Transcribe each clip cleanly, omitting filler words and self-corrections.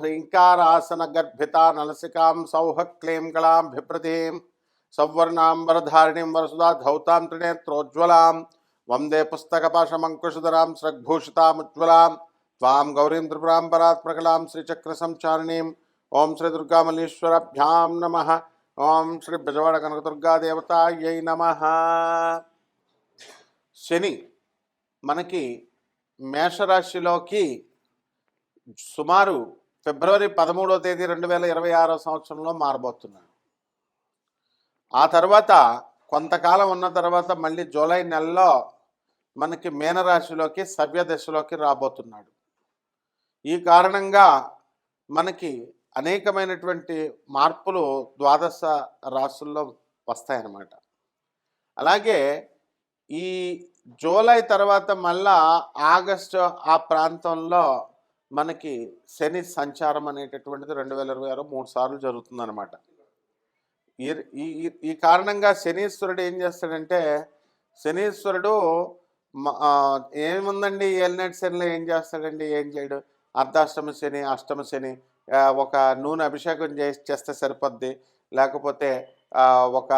హ్రీంకారాసన గర్భితా నలసికాం సౌహ క్లీం కళాం బిభ్రతీం సౌవర్ణాంబరధారిణీం వరసుదా ధౌతాం త్రినేత్రోజ్వలాం వందే పుస్తకపాశమంకుశధరాం స్రగ్భూషితాముజ్వలాం త్వాం గౌరీం త్రిపురాం పరాత్మకలాం శ్రీచక్రసంచారిణీం ఓం శ్రీ దుర్గామల్లీశ్వరభ్యాం నమః. ఓం శ్రీ బెజవాడ కనకదుర్గాదేవతాయై నమః. శని మనకి మేషరాశిలోకి సుమారు ఫిబ్రవరి 13వ తేదీ 2026 సంవత్సరంలో మారబోతున్నాడు. ఆ తర్వాత కొంతకాలం ఉన్న తర్వాత మళ్ళీ జూలై నెలలో మనకి మీనరాశిలోకి సవ్యదశలోకి రాబోతున్నాడు. ఈ కారణంగా మనకి అనేకమైనటువంటి మార్పులు ద్వాదశ రాశుల్లో వస్తాయన్నమాట. అలాగే ఈ జూలై తర్వాత మళ్ళా ఆగస్టు ఆ ప్రాంతంలో మనకి శని సంచారం అనేటటువంటిది 2026 3 సార్లు జరుగుతుందన్నమాట. ఈ కారణంగా శనీశ్వరుడు ఏం చేస్తాడంటే, శనీశ్వరుడు ఏముందండి ఏలినాటి శనిలో ఏం చేస్తాడండి, ఏం చేయడు. అర్ధాష్టమ శని, అష్టమ శని, ఒక నూనె అభిషేకం చేస్తే సరిపోద్ది. లేకపోతే ఒక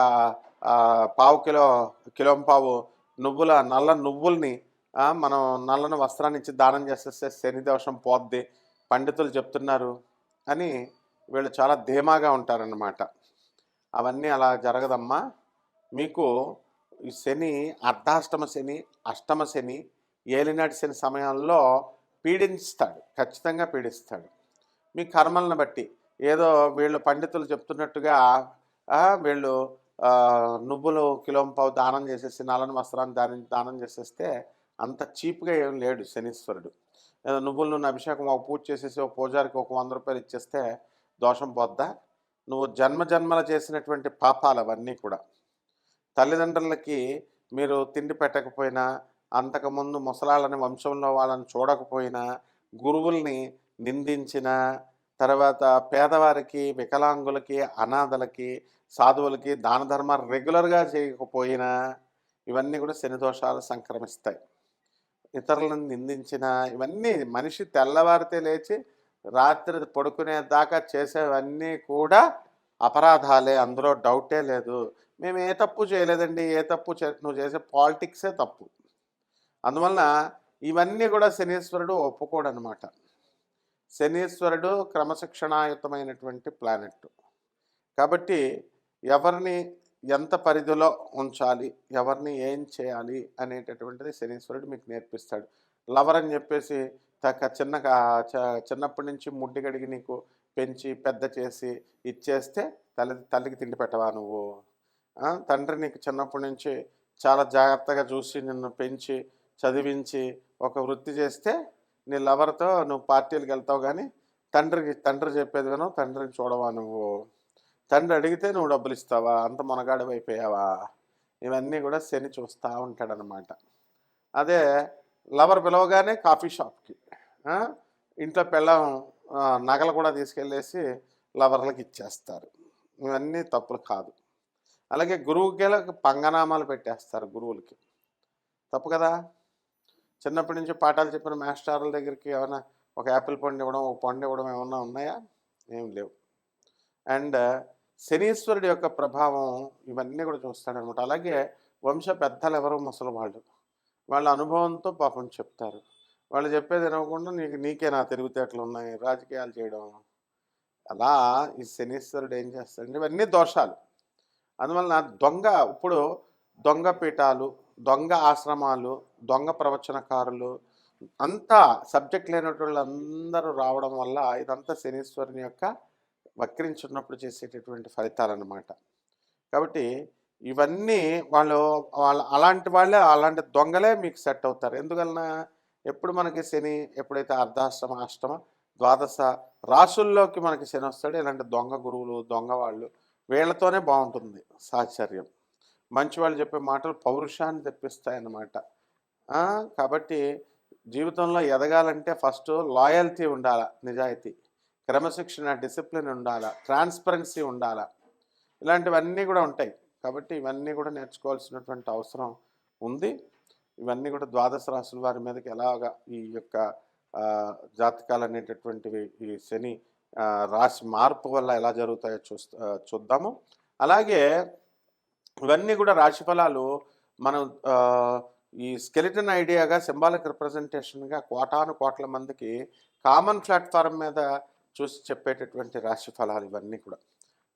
కిలోంపావు నల్ల నువ్వుల్ని మనం నల్లని వస్త్రాన్ని ఇచ్చి దానం చేసేస్తే శని దోషం పోద్ది పండితులు చెప్తున్నారు అని వీళ్ళు చాలా ధీమాగా ఉంటారన్నమాట. అవన్నీ అలా జరగదమ్మా. మీకు ఈ శని అర్ధాష్టమ శని, అష్టమ శని, ఏలినాటి శని సమయంలో పీడిస్తాడు, ఖచ్చితంగా పీడిస్తాడు. మీ కర్మలను బట్టి ఏదో వీళ్ళు పండితులు చెప్తున్నట్టుగా వీళ్ళు నువ్వులు కిలోంపావు దానం చేసేసి నల్లని వస్త్రాన్ని దానం చేసేస్తే అంత చీప్గా ఏం లేడు శనీశ్వరుడు. ఏదో నువ్వుల నూనె అభిషేకం ఒక పూజ చేసేసి ఒక పూజారికి ఒక 100 రూపాయలు ఇచ్చేస్తే దోషం పోద్దా? నువ్వు జన్మల చేసినటువంటి పాపాలు అవన్నీ కూడా. తల్లిదండ్రులకి మీరు తిండి పెట్టకపోయినా, అంతకుముందు ముసలాళ్ళని వంశంలో వాళ్ళని చూడకపోయినా, గురువుల్ని నిందించిన తర్వాత పేదవారికి, వికలాంగులకి, అనాథలకి, సాధువులకి దాన ధర్మాలు రెగ్యులర్గా చేయకపోయినా ఇవన్నీ కూడా శని దోషాలు సంక్రమిస్తాయి. ఇతరులను నిందించిన ఇవన్నీ మనిషి తెల్లవారితే లేచి రాత్రి పడుకునేదాకా చేసేవన్నీ కూడా అపరాధాలే, అందులో డౌటే లేదు. మేము ఏ తప్పు చేయలేదండి, ఏ తప్పు నువ్వు చేసే పాలిటిక్సే తప్పు. అందువలన ఇవన్నీ కూడా శనీశ్వరుడు ఒప్పుకోడనమాట. శనీశ్వరుడు క్రమశిక్షణాయుతమైనటువంటి ప్లానెట్ కాబట్టి ఎవరిని ఎంత పరిధిలో ఉంచాలి, ఎవరిని ఏం చేయాలి అనేటటువంటిది శనీశ్వరుడు మీకు నేర్పిస్తాడు. లవర్ అని చెప్పేసి చిన్నప్పటి నుంచి ముడ్డి గడిగి నీకు పెంచి పెద్ద చేసి ఇచ్చేస్తే తల్లికి తిండి పెట్టవా నువ్వు? తండ్రి నీకు చిన్నప్పటి నుంచి చాలా జాగ్రత్తగా చూసి నిన్ను పెంచి చదివించి ఒక వృత్తి చేస్తే నీ లవర్తో నువ్వు పార్టీలకు వెళ్తావు, కానీ తండ్రి చెప్పేది వినవు, తండ్రిని చూడవా నువ్వు? తండ్రి అడిగితే నువ్వు డబ్బులు ఇస్తావా? అంత మొనగాడివి అయిపోయావా? ఇవన్నీ కూడా శని చూస్తూ ఉంటాడనమాట. అదే లవర్ పిలవగానే కాఫీ షాప్కి, ఇంట్లో పిల్లం నగలు కూడా తీసుకెళ్ళేసి లవర్లకు ఇచ్చేస్తారు. ఇవన్నీ తప్పులు కాదు. అలాగే గురువుకి పంగనామాలు పెట్టేస్తారు, గురువులకి తప్పు కదా. చిన్నప్పటి నుంచి పాఠాలు చెప్పిన మాస్టర్ల దగ్గరికి ఏమైనా ఒక యాపిల్ పండు ఇవ్వడం, ఒక పండు ఇవ్వడం ఏమన్నా ఉన్నాయా? ఏం లేవు. అండ్ శనీశ్వరుడి యొక్క ప్రభావం ఇవన్నీ కూడా చూస్తాడనమాట. అలాగే వంశ పెద్దలు ఎవరో ముసలి వాళ్ళ అనుభవంతో పాపం చెప్తారు. వాళ్ళు చెప్పేది వినకుండా నీకే నా తెలివితేటలు ఉన్నాయి, రాజకీయాలు చేయడం. అలా ఈ శనీశ్వరుడు ఏం చేస్తాడంటే ఇవన్నీ దోషాలు. అందువలన ఇప్పుడు దొంగ పీఠాలు, దొంగ ఆశ్రమాలు, దొంగ ప్రవచనకారులు అంతా సబ్జెక్ట్ లేనటువంటి అందరూ రావడం వల్ల ఇదంతా శనీశ్వరుని యొక్క వక్రించున్నప్పుడు చేసేటటువంటి ఫలితాలన్నమాట. కాబట్టి ఇవన్నీ వాళ్ళు అలాంటి దొంగలే మీకు సెట్ అవుతారు. ఎందువలన ఎప్పుడు మనకి శని ఎప్పుడైతే అర్ధాష్టమ, అష్టమ, ద్వాదశ రాసుల్లోకి మనకి శని వస్తాడో ఇలాంటి దొంగ గురువులు, దొంగ వాళ్ళు వీళ్ళతోనే బాగుంటుంది సాహచర్యం. మంచి వాళ్ళు చెప్పే మాటలు పౌరుషాన్ని తెప్పిస్తాయన్నమాట. కాబట్టి జీవితంలో ఎదగాలంటే ఫస్ట్ లాయల్టీ ఉండాలి, నిజాయితీ, క్రమశిక్షణ, డిసిప్లిన్ ఉండాలా, ట్రాన్స్పరెన్సీ ఉండాలా. ఇలాంటివన్నీ కూడా ఉంటాయి. కాబట్టి ఇవన్నీ కూడా నేర్చుకోవాల్సినటువంటి అవసరం ఉంది. ఇవన్నీ కూడా ద్వాదశ రాశుల వారి మీదకి ఎలాగా ఈ యొక్క జాతకాలు అనేటటువంటివి ఈ శని రాశి మార్పు వల్ల ఎలా జరుగుతాయో చూద్దాము. అలాగే ఇవన్నీ కూడా రాశి ఫలాలు మనం ఈ స్కెలిటన్ ఐడియాగా సింబాలిక్ రిప్రజెంటేషన్గా కోట్ల మందికి కామన్ ప్లాట్ఫారం మీద చూసి చెప్పేటటువంటి రాశి ఫలాలు ఇవన్నీ కూడా.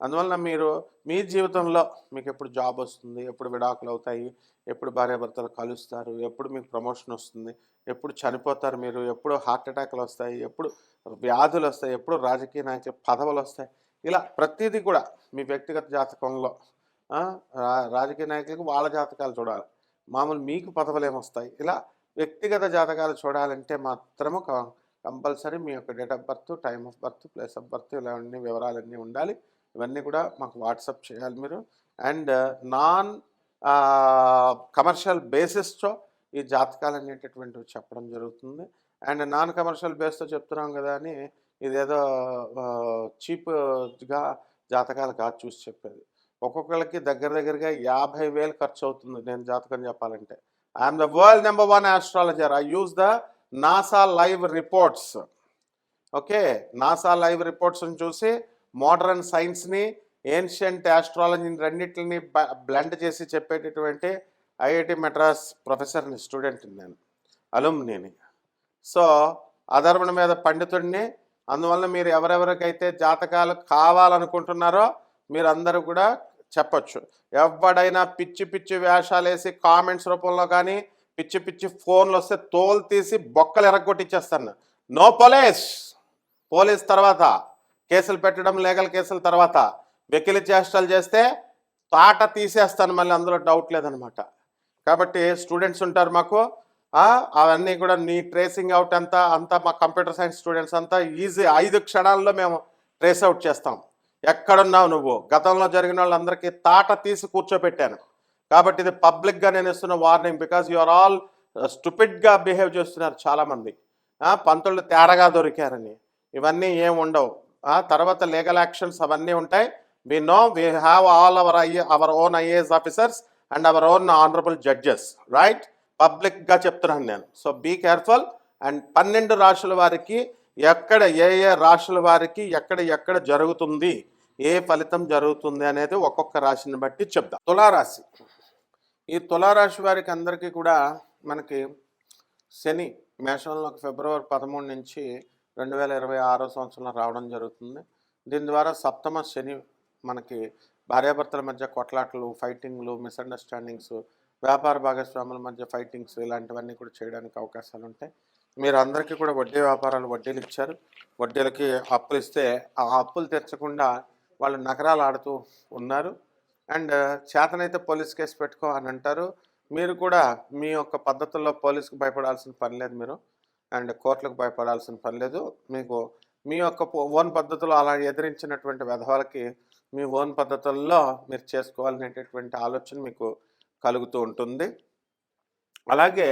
అందువలన మీరు మీ జీవితంలో మీకు ఎప్పుడు జాబ్ వస్తుంది, ఎప్పుడు విడాకులు అవుతాయి, ఎప్పుడు భార్యాభర్తలు కలుస్తారు, ఎప్పుడు మీకు ప్రమోషన్ వస్తుంది, ఎప్పుడు చనిపోతారు మీరు, ఎప్పుడు హార్ట్ అటాక్లు వస్తాయి, ఎప్పుడు వ్యాధులు వస్తాయి, ఎప్పుడు రాజకీయ నాయకులు పదవులు వస్తాయి, ఇలా ప్రతిదీ కూడా మీ వ్యక్తిగత జాతకంలో రాజకీయ నాయకులకు వాళ్ళ జాతకాలు చూడాలి, మామూలు మీకు పదవులు ఏమొస్తాయి, ఇలా వ్యక్తిగత జాతకాలు చూడాలంటే మాత్రము కంపల్సరీ మీ యొక్క date of birth, time of birth, place of birth ఇలా అన్ని వివరాలన్నీ ఉండాలి. ఇవన్నీ కూడా మాకు వాట్సాప్ చేయాలి మీరు. అండ్ నాన్ కమర్షియల్ బేసిస్తో ఈ జాతకాలు అనేటటువంటివి చెప్పడం జరుగుతుంది. అండ్ నాన్ కమర్షియల్ బేస్తో చెప్తున్నాం కదా అని ఇదేదో చీప్గా జాతకాలు కాదు చూసి చెప్పేది. ఒక్కొక్కరికి దగ్గరగా 50,000 ఖర్చు అవుతుంది నేను జాతకం చెప్పాలంటే. I'm the world number 1 astrologer. I use the NASA live reports. Okay, NASA live రిపోర్ట్స్ని చూసి మోడర్న్ సైన్స్ని, ఏన్షియంట్ ఆస్ట్రాలజీని రెండింటిని బ్లెండ్ చేసి చెప్పేటటువంటి ఐఐటి మెడ్రాస్ ప్రొఫెసర్ని, స్టూడెంట్ని నేను, అలుమ్నీని. సో అధర్మణ మీద పండితుడిని. అందువల్ల మీరు ఎవరెవరికైతే జాతకాలు కావాలనుకుంటున్నారో మీరందరూ కూడా చెప్పచ్చు. ఎవడైనా పిచ్చి వేషాలు వేసి కామెంట్స్ రూపంలో కానీ పిచ్చి ఫోన్లు వస్తే తోలు తీసి బొక్కలు ఎరగొట్టిచ్చేస్తాను. నో పోలీస్ తర్వాత కేసులు పెట్టడం, లీగల్ కేసుల తర్వాత వెకిలి చేష్టలు చేస్తే తాట తీసేస్తాను, మళ్ళీ అందులో డౌట్ లేదనమాట. కాబట్టి స్టూడెంట్స్ ఉంటారు మాకు, అవన్నీ కూడా నీ ట్రేసింగ్ అవుట్ అంతా మా కంప్యూటర్ సైన్స్ స్టూడెంట్స్ అంతా ఈజీ 5 క్షణాల్లో మేము ట్రేస్ అవుట్ చేస్తాం. ఎక్కడున్నావు నువ్వు, గతంలో జరిగిన వాళ్ళందరికీ తాట తీసి కూర్చోపెట్టాను. కాబట్టి ఇది పబ్లిక్గా నేను ఇస్తున్న warning. Because you are all స్టూపిడ్గా బిహేవ్ చేస్తున్నారు చాలామంది, పంతులు తేరగా దొరికారని. ఇవన్నీ ఏం ఉండవు. తర్వాత లీగల్ యాక్షన్స్ అవన్నీ ఉంటాయి. We have all our own IAS officers and our own honourable judges, right? పబ్లిక్గా చెప్తున్నాను నేను. So be careful. అండ్ 12 రాశుల వారికి ఎక్కడ ఏ రాశుల వారికి ఎక్కడ జరుగుతుంది, ఏ ఫలితం జరుగుతుంది అనేది ఒక్కొక్క రాశిని బట్టి చెప్దాం. తులారాశి. ఈ తులారాశి వారికి అందరికీ కూడా మనకి శని మేషంలోకి ఫిబ్రవరి 13 నుంచి 2026 సంవత్సరంలో రావడం జరుగుతుంది. దీని ద్వారా సప్తమ శని మనకి భార్యాభర్తల మధ్య కొట్లాటలు, ఫైటింగ్లు, మిస్అండర్స్టాండింగ్స్, వ్యాపార భాగస్వాముల మధ్య ఫైటింగ్స్ ఇలాంటివన్నీ కూడా చేయడానికి అవకాశాలు ఉంటాయి. మీరు అందరికీ కూడా వడ్డీ వ్యాపారాలు, వడ్డీలు ఇచ్చారు. వడ్డీలకి అప్పులు ఇస్తే ఆ అప్పులు తెచ్చకుండా వాళ్ళు నగరాలు ఆడుతూ ఉన్నారు. అండ్ చేతనైతే పోలీస్ కేసు పెట్టుకో అని అంటారు. మీరు కూడా మీ యొక్క పద్ధతుల్లో పోలీసుకు భయపడాల్సిన పని లేదు మీరు, అండ్ కోర్టులకు భయపడాల్సిన పని లేదు. మీకు మీ యొక్క ఓన్ పద్ధతులు అలా ఎదిరించినటువంటి విధవాలకి మీ ఓన్ పద్ధతుల్లో మీరు చేసుకోవాలనేటటువంటి ఆలోచన మీకు కలుగుతూ ఉంటుంది. అలాగే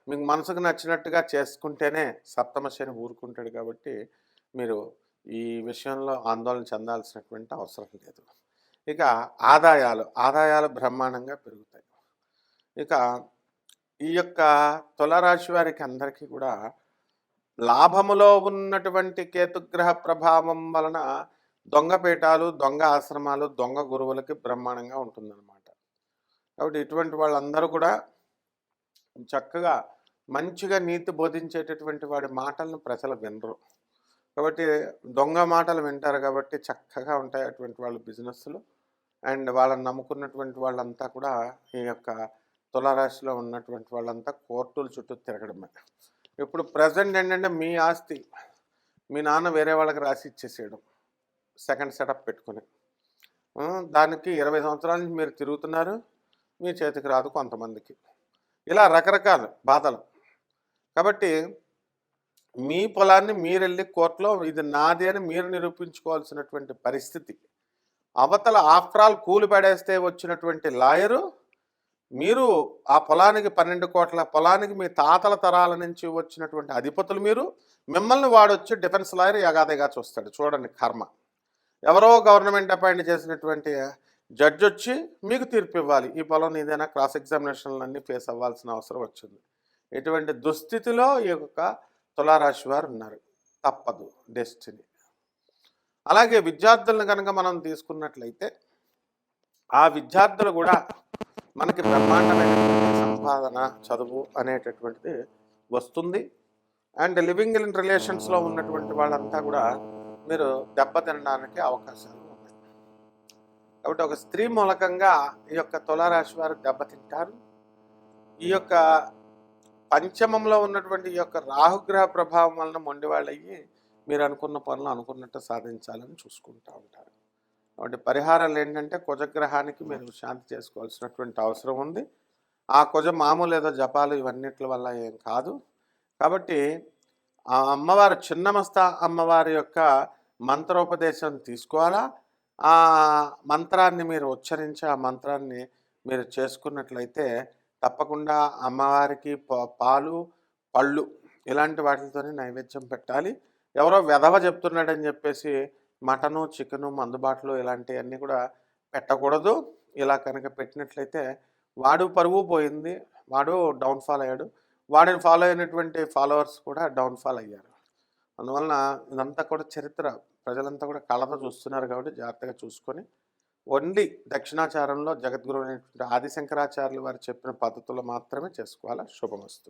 మీకు మనసుకు నచ్చినట్టుగా చేసుకుంటేనే సప్తమ శని ఊరుకుంటాడు. కాబట్టి మీరు ఈ విషయంలో ఆందోళన చెందాల్సినటువంటి అవసరం లేదు. ఇక ఆదాయాలు బ్రహ్మాండంగా పెరుగుతాయి. ఇక ఈ యొక్క తులారాశి వారికి అందరికీ కూడా లాభములో ఉన్నటువంటి కేతుగ్రహ ప్రభావం వలన దొంగపీఠాలు, దొంగ ఆశ్రమాలు, దొంగ గురువులకి బ్రహ్మాండంగా ఉంటుందన్నమాట. కాబట్టి ఇటువంటి వాళ్ళందరూ కూడా చక్కగా మంచిగా నీతి బోధించేటటువంటి వాడి మాటలను ప్రజలు వినరు. కాబట్టి దొంగ మాటలు వింటారు. కాబట్టి చక్కగా ఉంటాయి అటువంటి వాళ్ళ బిజినెస్లు. అండ్ వాళ్ళని నమ్ముకున్నటువంటి వాళ్ళంతా కూడా ఈ యొక్క తులారాశిలో ఉన్నటువంటి వాళ్ళంతా కోర్టుల చుట్టూ తిరగడమే. ఇప్పుడు ప్రజెంట్ ఏంటంటే మీ ఆస్తి మీ నాన్న వేరే వాళ్ళకి రాసి ఇచ్చేసేయడం, సెకండ్ సెటప్ పెట్టుకుని, దానికి 20 సంవత్సరాల నుంచి మీరు తిరుగుతున్నారు, మీ చేతికి రాదు కొంతమందికి. ఇలా రకరకాల బాధలు. కాబట్టి మీ పొలాన్ని మీరు వెళ్ళి కోర్టులో ఇది నాది అని మీరు నిరూపించుకోవాల్సినటువంటి పరిస్థితి. అవతల ఆఫ్టర్ ఆల్ కూలి పడేస్తే వచ్చినటువంటి లాయరు, మీరు ఆ పొలానికి 12 కోట్ల పొలానికి మీ తాతల తరాల నుంచి వచ్చినటువంటి అధిపతులు మీరు, మిమ్మల్ని వాడొచ్చి డిఫెన్స్ లాయర్ యగాదిగా చూస్తాడు. చూడండి కర్మ. ఎవరో గవర్నమెంట్ అపాయింట్ చేసినటువంటి జడ్జి వచ్చి మీకు తీర్పు ఇవ్వాలి, ఈ పొలం ఏదైనా క్రాస్ ఎగ్జామినేషన్లన్నీ ఫేస్ అవ్వాల్సిన అవసరం వచ్చింది. ఇటువంటి దుస్థితిలో ఈ యొక్క తులారాశి వారు ఉన్నారు. తప్పదు, డెస్టినీ. అలాగే విద్యార్థులను కనుక మనం తీసుకున్నట్లయితే ఆ విద్యార్థులు కూడా మనకి బ్రహ్మాండమైనటువంటి సంపాదన, చదువు అనేటటువంటిది వస్తుంది. అండ్ లివింగ్ ఇన్ రిలేషన్స్లో ఉన్నటువంటి వాళ్ళంతా కూడా మీరు దెబ్బతినడానికి అవకాశాలు ఉన్నాయి. కాబట్టి ఒక స్త్రీ మూలకంగా ఈ యొక్క తులారాశి వారు దెబ్బతింటారు. ఈ యొక్క పంచమంలో ఉన్నటువంటి ఈ యొక్క రాహుగ్రహ ప్రభావం వలన మొండివాళ్ళయ్యి మీరు అనుకున్న పనులు అనుకున్నట్టు సాధించాలని చూసుకుంటూ ఉంటారు. కాబట్టి పరిహారాలు ఏంటంటే కుజగ్రహానికి మీరు శాంతి చేసుకోవాల్సినటువంటి అవసరం ఉంది. ఆ కుజ మామూలు ఏదో జపాలు ఇవన్నిటి వల్ల ఏం కాదు. కాబట్టి ఆ అమ్మవారు చిన్నమస్తా అమ్మవారి యొక్క మంత్రోపదేశం తీసుకోవాలా. ఆ మంత్రాన్ని మీరు ఉచ్చరించి ఆ మంత్రాన్ని మీరు చేసుకున్నట్లయితే తప్పకుండా అమ్మవారికి పాలు, పళ్ళు ఇలాంటి వాటితోనే నైవేద్యం పెట్టాలి. ఎవరో వెధవ చెప్తున్నాడని చెప్పేసి మటను, చికెను, మందుబాట్లు ఇలాంటివన్నీ కూడా పెట్టకూడదు. ఇలా కనుక పెట్టినట్లయితే వాడు పరువు పోయింది, వాడు డౌన్ఫాల్ అయ్యాడు, వాడిని ఫాలో అయినటువంటి ఫాలోవర్స్ కూడా డౌన్ఫాల్ అయ్యారు. అందువలన ఇదంతా కూడా చరిత్ర ప్రజలంతా కూడా కళ్ళతో చూస్తున్నారు. కాబట్టి జాగ్రత్తగా చూసుకొని ఓన్లీ దక్షిణాచారంలో జగద్గురు అయినటువంటి ఆదిశంకరాచార్యులు వారు చెప్పిన పద్ధతులు మాత్రమే చేసుకోవాలా. శుభమస్తు.